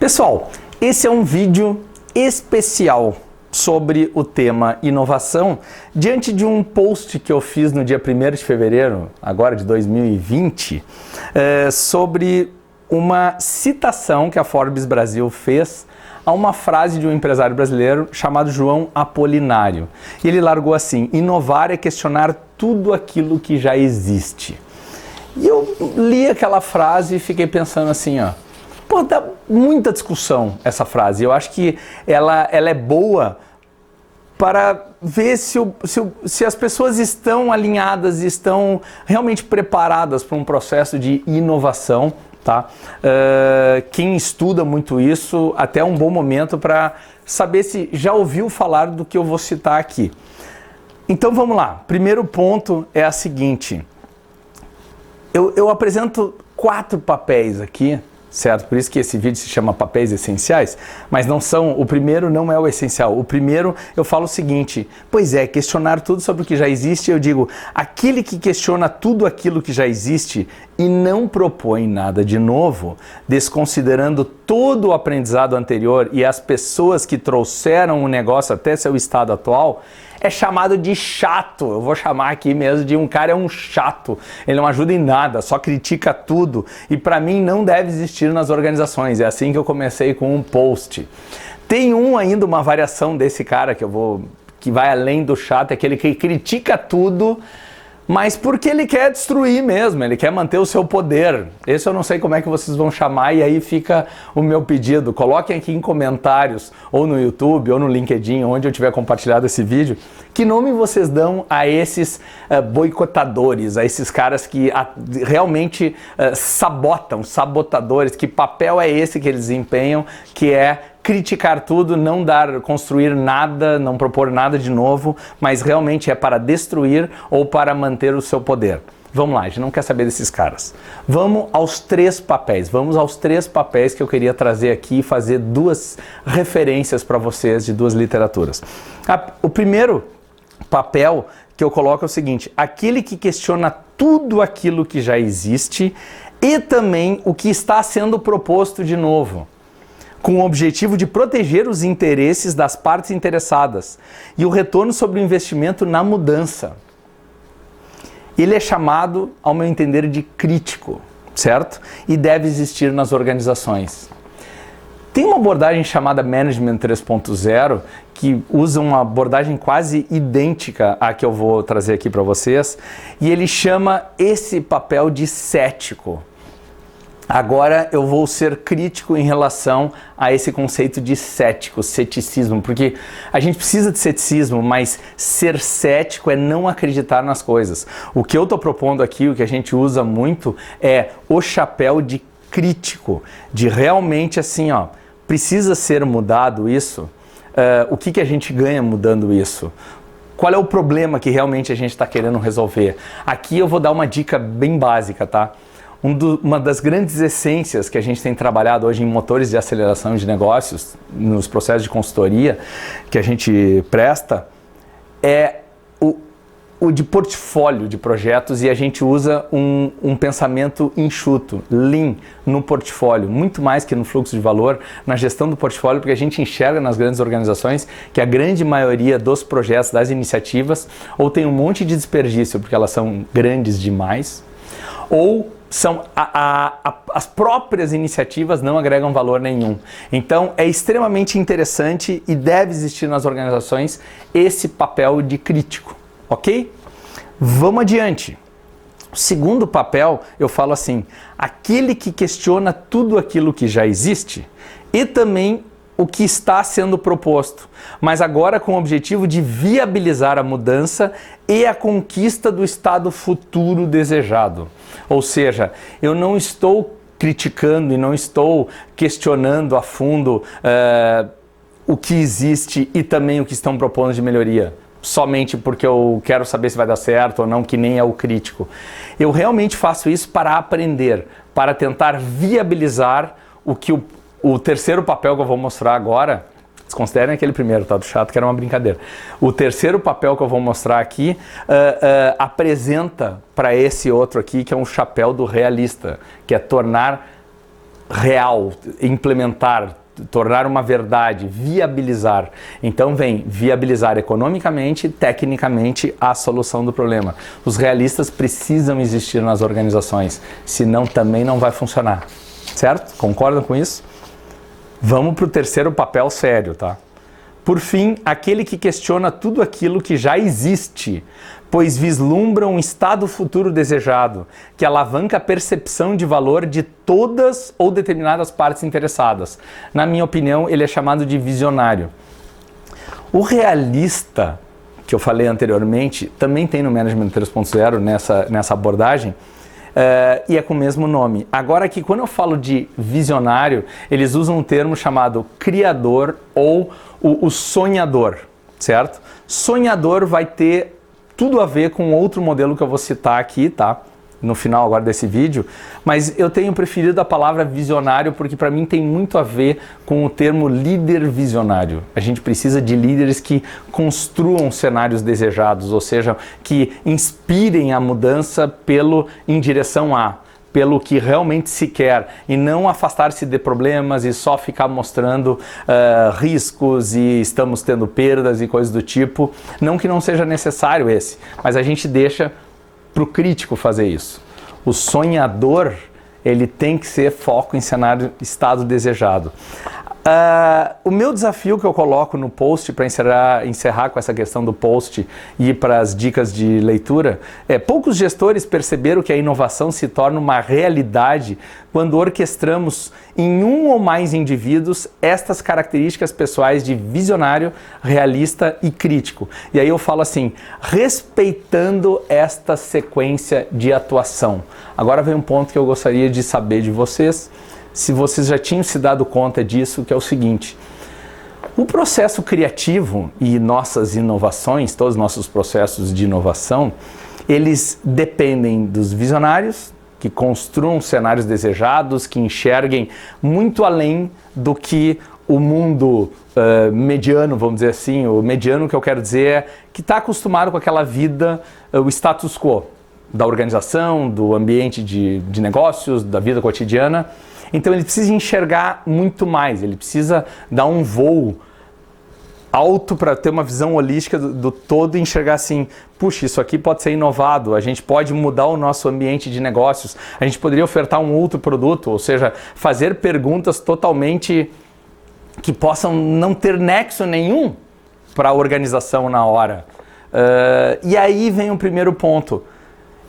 Pessoal, esse é um vídeo especial sobre o tema inovação, diante de um post que eu fiz no dia 1º de fevereiro, agora de 2020, sobre uma citação que a Forbes Brasil fez a uma frase de um empresário brasileiro chamado João Apolinário. E ele largou assim: inovar é questionar tudo aquilo que já existe. E eu li aquela frase e fiquei pensando assim, pô, dá muita discussão essa frase. Eu acho que ela é boa para ver se as pessoas estão alinhadas, estão realmente preparadas para um processo de inovação, tá? Quem estuda muito isso, até é um bom momento para saber se já ouviu falar do que eu vou citar aqui. Então vamos lá. Primeiro ponto é a seguinte. Eu apresento 4 papéis aqui, certo? Por isso que esse vídeo se chama Papéis Essenciais, mas não são, o primeiro não é o essencial. O primeiro eu falo o seguinte: pois é, questionar tudo sobre o que já existe. Eu digo, aquele que questiona tudo aquilo que já existe e não propõe nada de novo, desconsiderando todo o aprendizado anterior e as pessoas que trouxeram o negócio até seu estado atual, é chamado de chato. Eu vou chamar aqui mesmo de um cara, é um chato. Ele não ajuda em nada, só critica tudo. E para mim não deve existir nas organizações. É assim que eu comecei com um post. Tem ainda uma variação desse cara que vai além do chato, é aquele que critica tudo, mas porque ele quer destruir mesmo, ele quer manter o seu poder. Esse eu não sei como é que vocês vão chamar, e aí fica o meu pedido. Coloquem aqui em comentários, ou no YouTube, ou no LinkedIn, onde eu tiver compartilhado esse vídeo, que nome vocês dão a esses boicotadores, a esses caras que realmente sabotadores. Que papel é esse que eles desempenham, que é criticar tudo, não construir nada, não propor nada de novo, mas realmente é para destruir ou para manter o seu poder. Vamos lá, a gente não quer saber desses caras. Vamos aos 3 papéis. Vamos aos 3 papéis que eu queria trazer aqui e fazer 2 referências para vocês de 2 literaturas. O primeiro papel que eu coloco é o seguinte: aquele que questiona tudo aquilo que já existe e também o que está sendo proposto de novo, com o objetivo de proteger os interesses das partes interessadas e o retorno sobre o investimento na mudança. Ele é chamado, ao meu entender, de crítico, certo? E deve existir nas organizações. Tem uma abordagem chamada Management 3.0 que usa uma abordagem quase idêntica à que eu vou trazer aqui para vocês, e ele chama esse papel de cético. Agora eu vou ser crítico em relação a esse conceito de ceticismo, porque a gente precisa de ceticismo, mas ser cético é não acreditar nas coisas. O que eu estou propondo aqui, o que a gente usa muito, é o chapéu de crítico, de realmente assim, precisa ser mudado isso. O que a gente ganha mudando isso? Qual é o problema que realmente a gente está querendo resolver? Aqui eu vou dar uma dica bem básica, tá? Uma das grandes essências que a gente tem trabalhado hoje em motores de aceleração de negócios, nos processos de consultoria que a gente presta, é o de portfólio de projetos, e a gente usa um pensamento enxuto, lean, no portfólio, muito mais que no fluxo de valor, na gestão do portfólio, porque a gente enxerga nas grandes organizações que a grande maioria dos projetos, das iniciativas, ou tem um monte de desperdício porque elas são grandes demais, ou as próprias iniciativas não agregam valor nenhum. Então é extremamente interessante e deve existir nas organizações esse papel de crítico, ok? Vamos adiante. O segundo papel, eu falo assim: aquele que questiona tudo aquilo que já existe e também o que está sendo proposto, mas agora com o objetivo de viabilizar a mudança e a conquista do estado futuro desejado. Ou seja, eu não estou criticando e não estou questionando a fundo o que existe e também o que estão propondo de melhoria, somente porque eu quero saber se vai dar certo ou não, que nem é o crítico. Eu realmente faço isso para aprender, para tentar viabilizar o que o terceiro papel que eu vou mostrar agora. Desconsiderem aquele primeiro, tá, do chato, que era uma brincadeira. O terceiro papel que eu vou mostrar aqui apresenta para esse outro aqui, que é um chapéu do realista, que é tornar real, implementar, tornar uma verdade, viabilizar. Então vem viabilizar economicamente, tecnicamente a solução do problema. Os realistas precisam existir nas organizações, senão também não vai funcionar. Certo? Concordam com isso? Vamos para o terceiro papel sério, tá? Por fim, aquele que questiona tudo aquilo que já existe, pois vislumbra um estado futuro desejado, que alavanca a percepção de valor de todas ou determinadas partes interessadas. Na minha opinião, ele é chamado de visionário. O realista, que eu falei anteriormente, também tem no Management 3.0 nessa abordagem, e é com o mesmo nome. Agora que quando eu falo de visionário, eles usam um termo chamado criador ou o sonhador, certo? Sonhador vai ter tudo a ver com outro modelo que eu vou citar aqui, tá? No final agora desse vídeo, mas eu tenho preferido a palavra visionário porque para mim tem muito a ver com o termo líder visionário. A gente precisa de líderes que construam cenários desejados, ou seja, que inspirem a mudança em direção a, pelo que realmente se quer, e não afastar-se de problemas e só ficar mostrando riscos e estamos tendo perdas e coisas do tipo. Não que não seja necessário esse, mas a gente deixa para o crítico fazer isso. O sonhador, ele tem que ser foco em cenário estado desejado. O meu desafio que eu coloco no post para encerrar com essa questão do post e ir para as dicas de leitura é: poucos gestores perceberam que a inovação se torna uma realidade quando orquestramos em um ou mais indivíduos estas características pessoais de visionário, realista e crítico. E aí eu falo assim, respeitando esta sequência de atuação. Agora vem um ponto que eu gostaria de saber de vocês, se vocês já tinham se dado conta disso, que é o seguinte: o processo criativo e nossas inovações, todos os nossos processos de inovação, eles dependem dos visionários, que construam cenários desejados, que enxerguem muito além do que o mundo mediano, vamos dizer assim. O mediano que eu quero dizer é que está acostumado com aquela vida, o status quo da organização, do ambiente de negócios, da vida cotidiana. Então ele precisa enxergar muito mais, ele precisa dar um voo alto para ter uma visão holística do todo e enxergar assim, puxa, isso aqui pode ser inovado, a gente pode mudar o nosso ambiente de negócios, a gente poderia ofertar um outro produto, ou seja, fazer perguntas totalmente que possam não ter nexo nenhum para a organização na hora. E aí vem o primeiro ponto.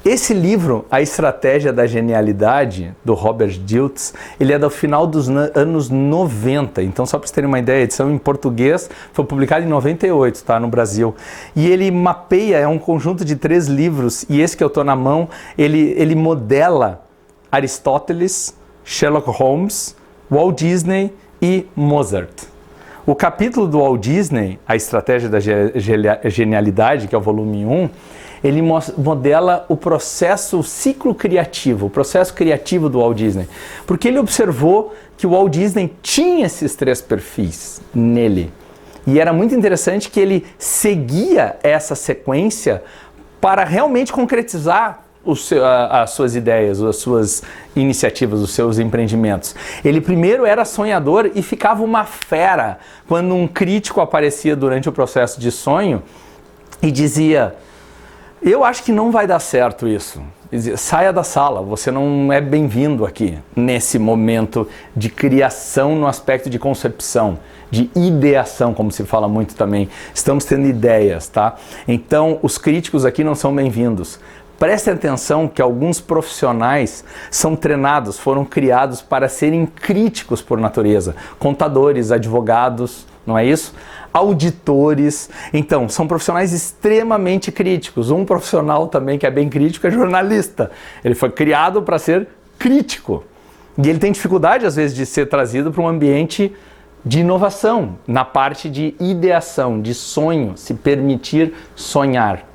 Esse livro, A Estratégia da Genialidade, do Robert Dilts, ele é do final dos anos 90. Então, só para vocês terem uma ideia, a edição em português foi publicada em 98, tá, no Brasil. E ele mapeia, é um conjunto de 3 livros, e esse que eu estou na mão, ele modela Aristóteles, Sherlock Holmes, Walt Disney e Mozart. O capítulo do Walt Disney, A Estratégia da Genialidade, que é o volume 1, ele modela o processo, o ciclo criativo, o processo criativo do Walt Disney. Porque ele observou que o Walt Disney tinha esses 3 perfis nele. E era muito interessante que ele seguia essa sequência para realmente concretizar as suas ideias, as suas iniciativas, os seus empreendimentos. Ele primeiro era sonhador e ficava uma fera quando um crítico aparecia durante o processo de sonho e dizia: eu acho que não vai dar certo isso. Saia da sala, você não é bem-vindo aqui, nesse momento de criação no aspecto de concepção, de ideação, como se fala muito também. Estamos tendo ideias, tá? Então, os críticos aqui não são bem-vindos. Prestem atenção que alguns profissionais são treinados, foram criados para serem críticos por natureza. Contadores, advogados, não é isso? Auditores. Então, são profissionais extremamente críticos. Um profissional também que é bem crítico é jornalista. Ele foi criado para ser crítico. E ele tem dificuldade, às vezes, de ser trazido para um ambiente de inovação, na parte de ideação, de sonho, se permitir sonhar.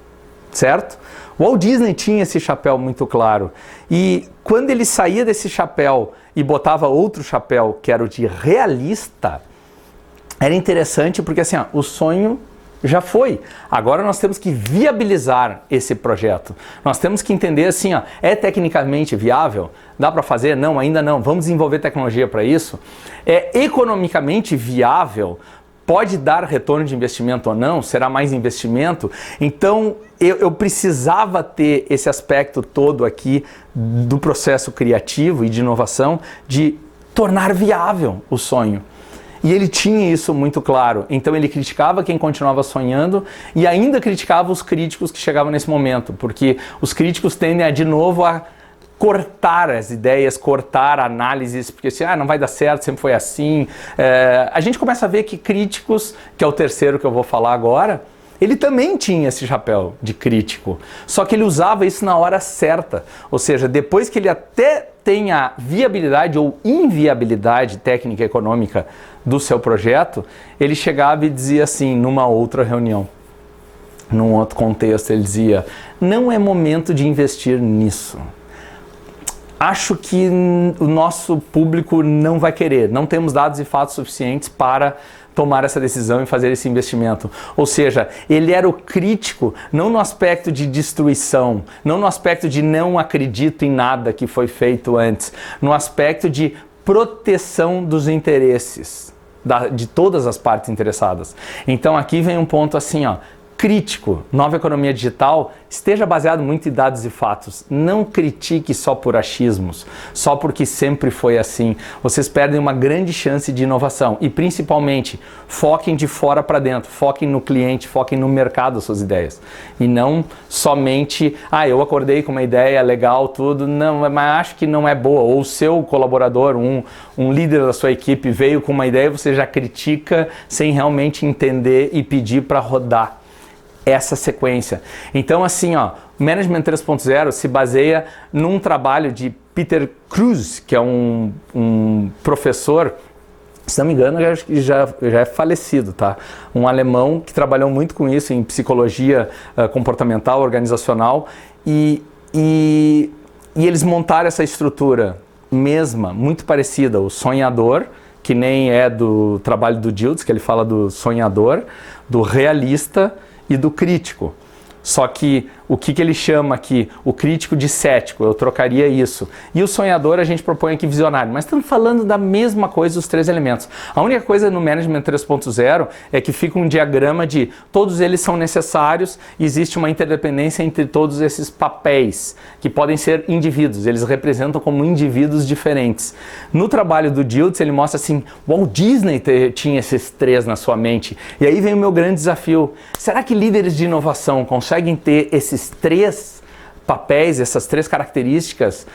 Certo? O Walt Disney tinha esse chapéu muito claro. E quando ele saía desse chapéu e botava outro chapéu, que era o de realista, era interessante porque assim, o sonho já foi. Agora nós temos que viabilizar esse projeto. Nós temos que entender assim, ó, é tecnicamente viável? Dá para fazer? Não, ainda não. Vamos desenvolver tecnologia para isso? É economicamente viável? Pode dar retorno de investimento ou não? Será mais investimento? Então, eu precisava ter esse aspecto todo aqui do processo criativo e de inovação, de tornar viável o sonho. E ele tinha isso muito claro. Então ele criticava quem continuava sonhando e ainda criticava os críticos que chegavam nesse momento, porque os críticos tendem a, de novo, a cortar as ideias, cortar análises, porque assim, não vai dar certo, sempre foi assim. A gente começa a ver que críticos, que é o terceiro que eu vou falar agora, ele também tinha esse chapéu de crítico, só que ele usava isso na hora certa, ou seja, depois que ele até tem a viabilidade ou inviabilidade técnica e econômica do seu projeto, ele chegava e dizia assim, numa outra reunião, num outro contexto, ele dizia, não é momento de investir nisso. Acho que o nosso público não vai querer, não temos dados e fatos suficientes para tomar essa decisão e fazer esse investimento. Ou seja, ele era o crítico, não no aspecto de destruição, não no aspecto de não acredito em nada que foi feito antes, no aspecto de proteção dos interesses de todas as partes interessadas. Então aqui vem um ponto assim, ó, crítico, nova economia digital, esteja baseado muito em dados e fatos. Não critique só por achismos, só porque sempre foi assim. Vocês perdem uma grande chance de inovação e, principalmente, foquem de fora para dentro, foquem no cliente, foquem no mercado as suas ideias. E não somente, eu acordei com uma ideia legal, tudo, não, mas acho que não é boa. Ou o seu colaborador, um líder da sua equipe veio com uma ideia, você já critica sem realmente entender e pedir para rodar essa sequência. Então assim, ó, Management 3.0 se baseia num trabalho de Peter Kruse, que é um professor, se não me engano, já é falecido, tá? Um alemão que trabalhou muito com isso em psicologia comportamental, organizacional, e eles montaram essa estrutura mesma, muito parecida, o sonhador, que nem é do trabalho do Dilts, que ele fala do sonhador, do realista e do crítico. Só que o que ele chama aqui? O crítico de cético, eu trocaria isso. E o sonhador a gente propõe aqui visionário. Mas estamos falando da mesma coisa, os três elementos. A única coisa no Management 3.0 é que fica um diagrama de todos eles são necessários, existe uma interdependência entre todos esses papéis, que podem ser indivíduos, eles representam como indivíduos diferentes. No trabalho do Dilts, ele mostra assim, Walt Disney tinha esses três na sua mente. E aí vem o meu grande desafio. Será que líderes de inovação conseguem ter esses três papéis, essas três características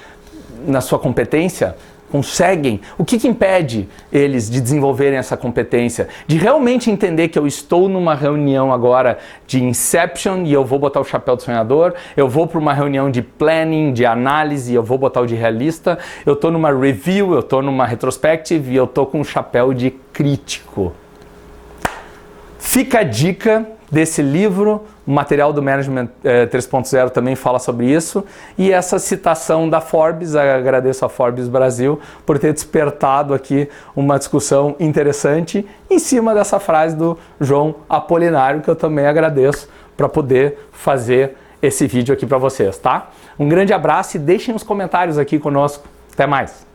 na sua competência? Conseguem? O que impede eles de desenvolverem essa competência? De realmente entender que eu estou numa reunião agora de Inception e eu vou botar o chapéu do sonhador, eu vou para uma reunião de planning, de análise e eu vou botar o de realista, eu estou numa review, eu estou numa retrospective e eu estou com o chapéu de crítico. Fica a dica desse livro, o material do Management 3.0 também fala sobre isso, e essa citação da Forbes, agradeço a Forbes Brasil por ter despertado aqui uma discussão interessante em cima dessa frase do João Apolinário, que eu também agradeço para poder fazer esse vídeo aqui para vocês, tá? Um grande abraço e deixem os comentários aqui conosco. Até mais!